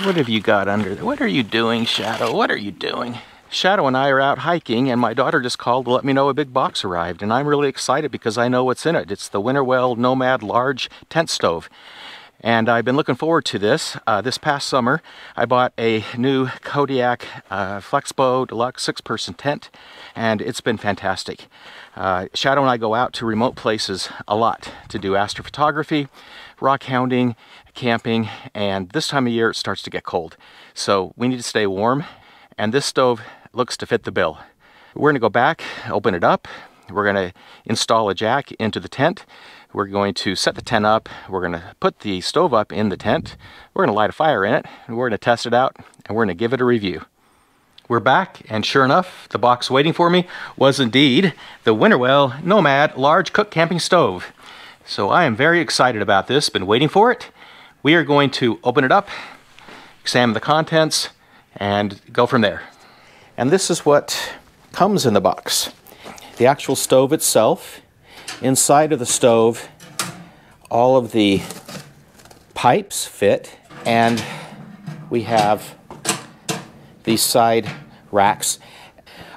What have you got under there? What are you doing, Shadow? What are you doing? Shadow and I are out hiking, and my daughter just called to let me know a big box arrived, and I'm really excited because I know what's in it. It's the Winnerwell Nomad large tent stove. And I've been looking forward to this. This past summer, I bought a new Kodiak Flexbow Deluxe 6-person tent, and it's been fantastic. Shadow and I go out to remote places a lot to do astrophotography, rock hounding, camping, and this time of year it starts to get cold. So we need to stay warm, and this stove looks to fit the bill. We're gonna go back, open it up, we're gonna install a jack into the tent, we're going to set the tent up, we're gonna put the stove up in the tent, we're gonna light a fire in it, and we're gonna test it out, and we're gonna give it a review. We're back, and sure enough, the box waiting for me was indeed the Winnerwell Nomad large cook camping stove. So I am very excited about this, been waiting for it. We are going to open it up, examine the contents, and go from there. And this is what comes in the box. The actual stove itself. Inside of the stove, all of the pipes fit, and we have these side racks.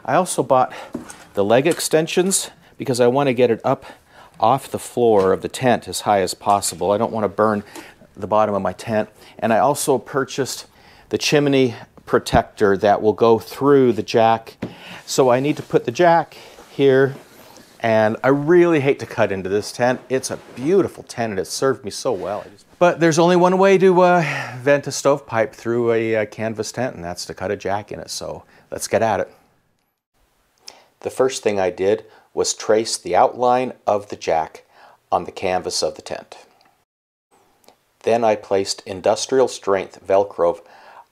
I also bought the leg extensions because I want to get it up off the floor of the tent as high as possible. I don't want to burn the bottom of my tent. And I also purchased the chimney protector that will go through the jack. So I need to put the jack here, and I really hate to cut into this tent. It's a beautiful tent and it served me so well. But there's only one way to vent a stovepipe through a canvas tent, and that's to cut a jack in it. So let's get at it. The first thing I did was trace the outline of the jack on the canvas of the tent. Then I placed industrial strength Velcro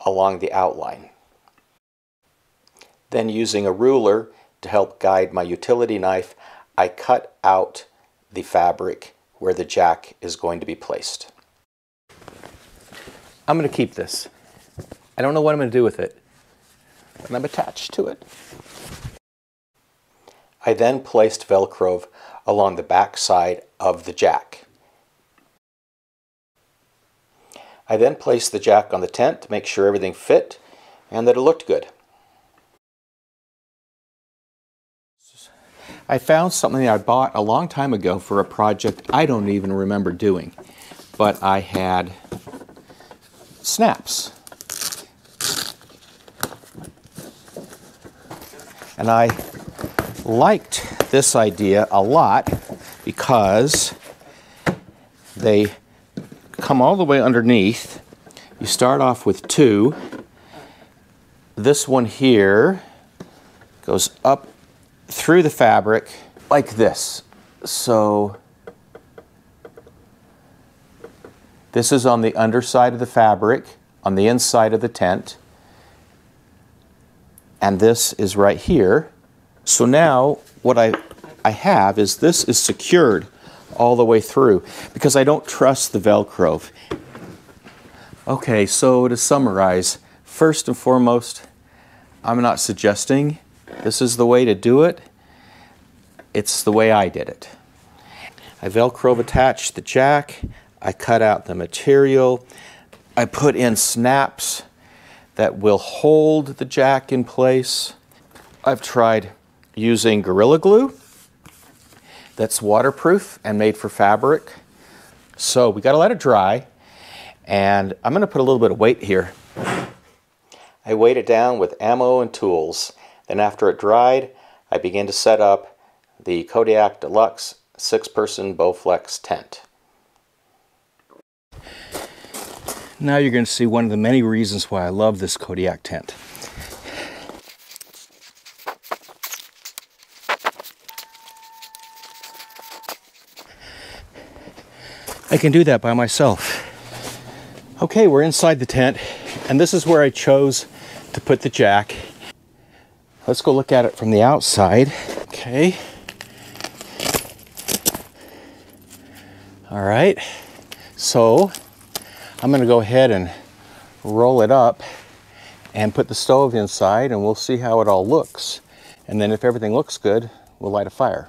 along the outline. Then, using a ruler to help guide my utility knife, I cut out the fabric where the jack is going to be placed. I'm going to keep this. I don't know what I'm going to do with it, but I'm attached to it. I then placed Velcro along the back side of the jack. I then placed the jack on the tent to make sure everything fit and that it looked good. I found something I bought a long time ago for a project I don't even remember doing, but I had snaps. And I liked this idea a lot because they come all the way underneath. You start off with 2. This one here goes up through the fabric like this. So this is on the underside of the fabric, on the inside of the tent, and this is right here. So now what I have is this is secured all the way through because I don't trust the Velcro. Okay, so to summarize, first and foremost, I'm not suggesting this is the way to do it. It's the way I did it. I Velcro attached the jack, I cut out the material, I put in snaps that will hold the jack in place. I've tried using Gorilla Glue that's waterproof and made for fabric. So we gotta let it dry, and I'm gonna put a little bit of weight here. I weighed it down with ammo and tools. Then after it dried, I began to set up the Kodiak Deluxe 6-person Bowflex tent. Now you're going to see one of the many reasons why I love this Kodiak tent. I can do that by myself. Okay, we're inside the tent, and this is where I chose to put the jack. Let's go look at it from the outside. Okay. All right. So I'm going to go ahead and roll it up and put the stove inside, and we'll see how it all looks. And then if everything looks good, we'll light a fire.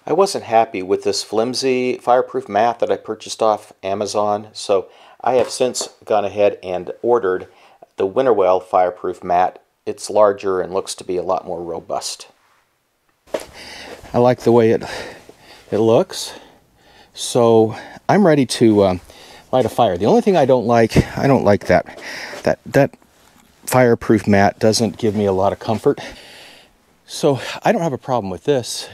I wasn't happy with this flimsy fireproof mat that I purchased off Amazon, so I have since gone ahead and ordered the Winnerwell fireproof mat. It's larger and looks to be a lot more robust. I like the way it looks. So I'm ready to light a fire. The only thing I don't like that fireproof mat doesn't give me a lot of comfort. So I don't have a problem with this.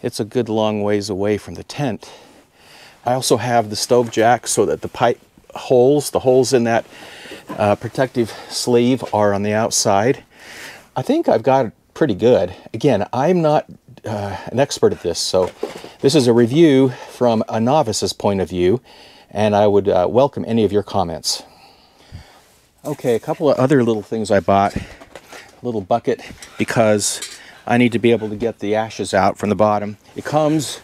It's a good long ways away from the tent. I also have the stove jack so that the pipe holes, the holes in that protective sleeve are on the outside. I think I've got it pretty good. Again, I'm not an expert at this, so this is a review from a novice's point of view, and I would welcome any of your comments. Okay, a couple of other little things I bought. A little bucket because I need to be able to get the ashes out from the bottom. It comes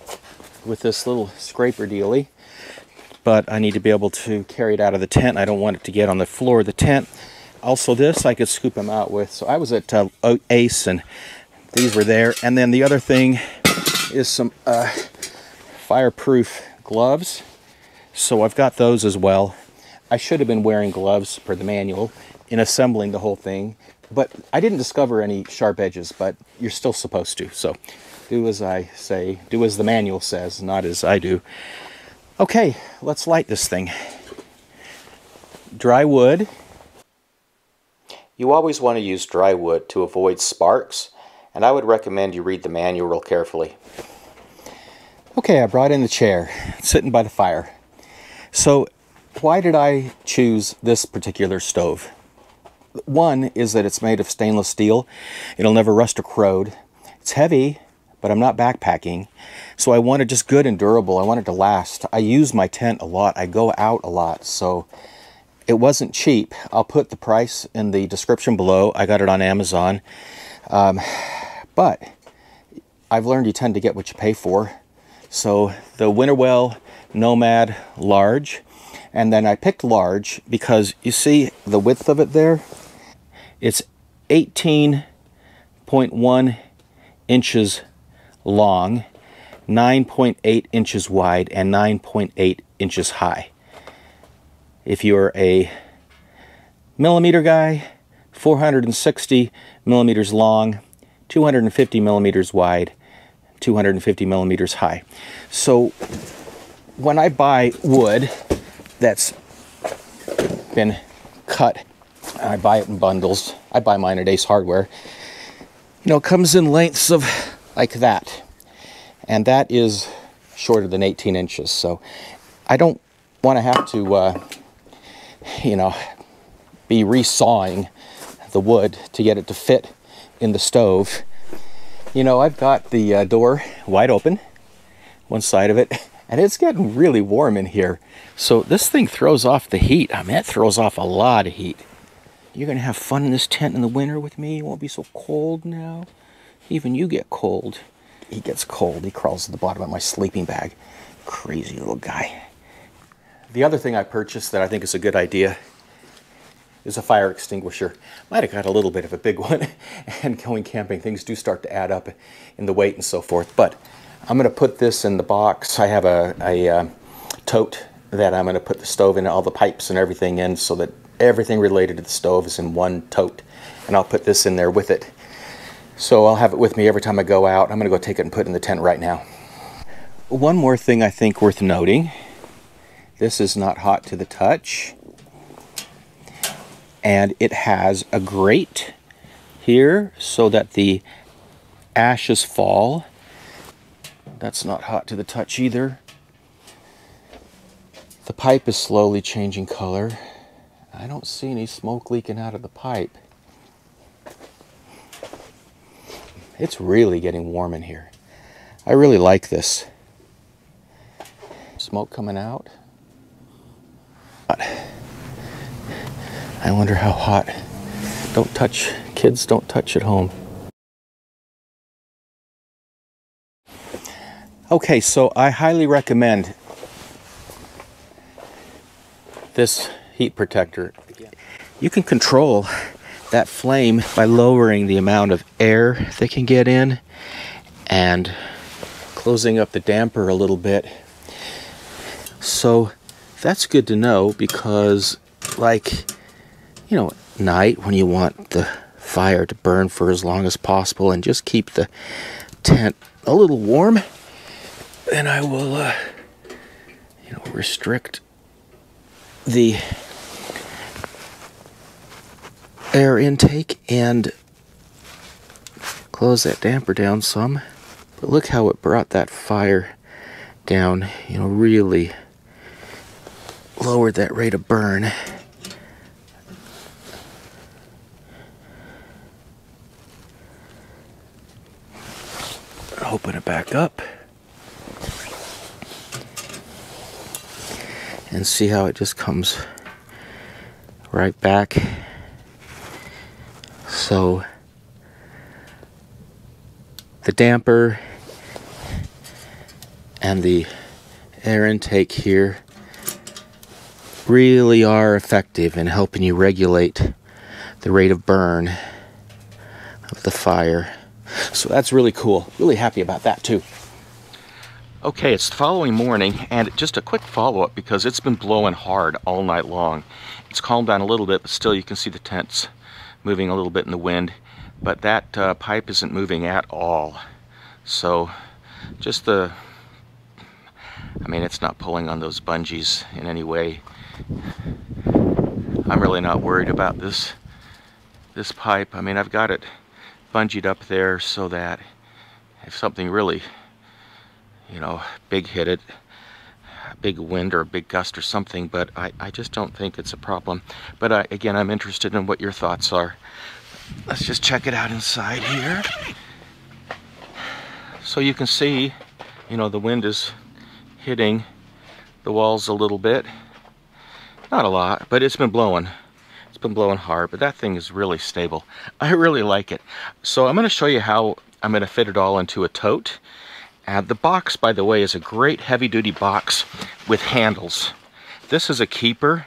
with this little scraper dealie, but I need to be able to carry it out of the tent. I don't want it to get on the floor of the tent. Also this, I could scoop them out with. So I was at Ace and these were there. And then the other thing is some fireproof gloves. So I've got those as well. I should have been wearing gloves per the manual in assembling the whole thing, but I didn't discover any sharp edges, but you're still supposed to. So do as I say, do as the manual says, not as I do. Okay, let's light this thing. Dry wood. You always want to use dry wood to avoid sparks, and I would recommend you read the manual real carefully. Okay, I brought in the chair, sitting by the fire. So why did I choose this particular stove? One is that it's made of stainless steel. It'll never rust or corrode. It's heavy, but I'm not backpacking. So I wanted just good and durable. I wanted to last. I use my tent a lot. I go out a lot. So it wasn't cheap. I'll put the price in the description below. I got it on Amazon. But I've learned you tend to get what you pay for. So the Winnerwell Nomad large. And then I picked large because you see the width of it there? It's 18.1 inches long, 9.8 inches wide, and 9.8 inches high. If you're a millimeter guy, 460 millimeters long, 250 millimeters wide, 250 millimeters high. So when I buy wood that's been cut, I buy it in bundles. I buy mine at Ace Hardware. You know, it comes in lengths of like that. And that is shorter than 18 inches. So I don't want to have to, you know, be resawing the wood to get it to fit in the stove. You know, I've got the door wide open, one side of it, and it's getting really warm in here. So this thing throws off the heat. I mean, it throws off a lot of heat. You're going to have fun in this tent in the winter with me. It won't be so cold now. Even you get cold. He gets cold. He crawls to the bottom of my sleeping bag. Crazy little guy. The other thing I purchased that I think is a good idea is a fire extinguisher. Might have got a little bit of a big one. And going camping, things do start to add up in the weight and so forth. But I'm going to put this in the box. I have a tote that I'm going to put the stove in, all the pipes and everything in, so that everything related to the stove is in one tote. And I'll put this in there with it. So I'll have it with me every time I go out. I'm going to go take it and put it in the tent right now. One more thing I think worth noting. This is not hot to the touch. And it has a grate here so that the ashes fall. That's not hot to the touch either. The pipe is slowly changing color. I don't see any smoke leaking out of the pipe. It's really getting warm in here. I really like this. Smoke coming out. I wonder how hot. Don't touch, kids don't touch at home. Okay, so I highly recommend this heat protector. You can control that flame by lowering the amount of air that can get in and closing up the damper a little bit. So that's good to know because, like, you know, at night when you want the fire to burn for as long as possible and just keep the tent a little warm, then I will, you know, restrict the air intake and close that damper down some. But look how it brought that fire down, you know, really lowered that rate of burn. Open it back up and see how it just comes right back. So the damper and the air intake here really are effective in helping you regulate the rate of burn of the fire. So that's really cool. Really happy about that too. Okay, it's the following morning, and just a quick follow-up because it's been blowing hard all night long. It's calmed down a little bit, but still you can see the tents moving a little bit in the wind, but that pipe isn't moving at all. So just I mean, it's not pulling on those bungees in any way. I'm really not worried about this pipe. I mean, I've got it bungeed up there so that if something really, you know, big hit it, a big wind or a big gust or something, but I just don't think it's a problem. But again, I'm interested in what your thoughts are. Let's just check it out inside here. So you can see, you know, the wind is hitting the walls a little bit. Not a lot, but it's been blowing. It's been blowing hard, but that thing is really stable. I really like it. So I'm going to show you how I'm going to fit it all into a tote. The box, by the way, is a great heavy-duty box with handles. This is a keeper,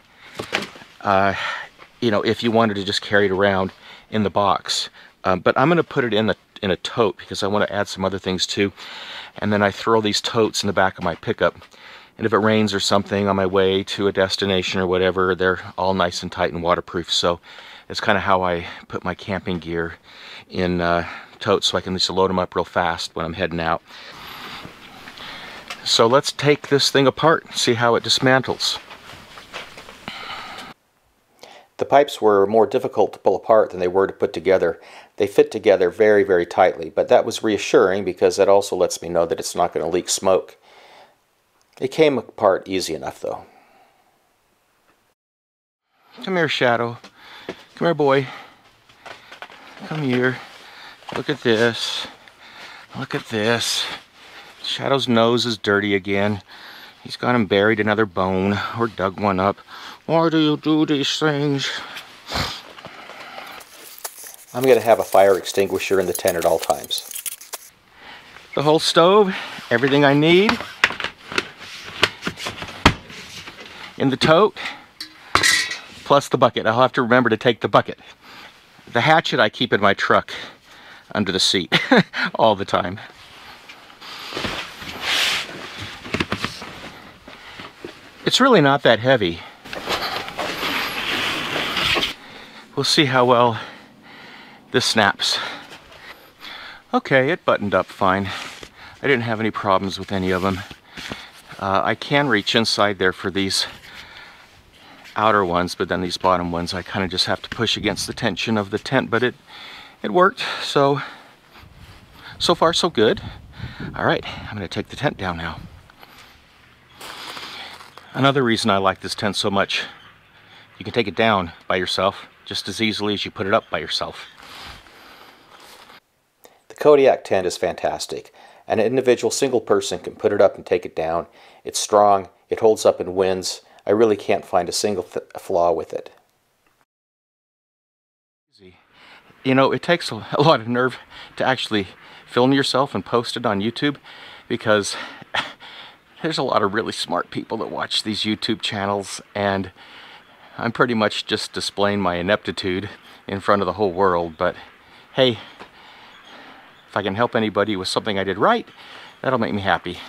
you know, if you wanted to just carry it around in the box. But I'm going to put it in a tote because I want to add some other things too. And then I throw these totes in the back of my pickup. And if it rains or something on my way to a destination or whatever, they're all nice and tight and waterproof. So it's kind of how I put my camping gear in totes so I can just load them up real fast when I'm heading out. So let's take this thing apart and see how it dismantles. The pipes were more difficult to pull apart than they were to put together. They fit together very, very tightly, but that was reassuring because that also lets me know that it's not going to leak smoke. It came apart easy enough, though. Come here, Shadow. Come here, boy. Come here. Look at this. Look at this. Shadow's nose is dirty again. He's gone and buried another bone or dug one up. Why do you do these things? I'm going to have a fire extinguisher in the tent at all times. The whole stove, everything I need in the tote, plus the bucket. I'll have to remember to take the bucket. The hatchet I keep in my truck under the seat all the time. It's really not that heavy. We'll see how well this snaps. Okay, it buttoned up fine. I didn't have any problems with any of them. I can reach inside there for these outer ones, but then these bottom ones I kind of just have to push against the tension of the tent, but it worked. So far so good. All right, I'm going to take the tent down now. Another reason I like this tent so much, you can take it down by yourself just as easily as you put it up by yourself. The Kodiak tent is fantastic. An individual single person can put it up and take it down. It's strong, it holds up in winds. I really can't find a single flaw with it. You know, it takes a lot of nerve to actually film yourself and post it on YouTube because there's a lot of really smart people that watch these YouTube channels, and I'm pretty much just displaying my ineptitude in front of the whole world. But hey, if I can help anybody with something I did right, that'll make me happy.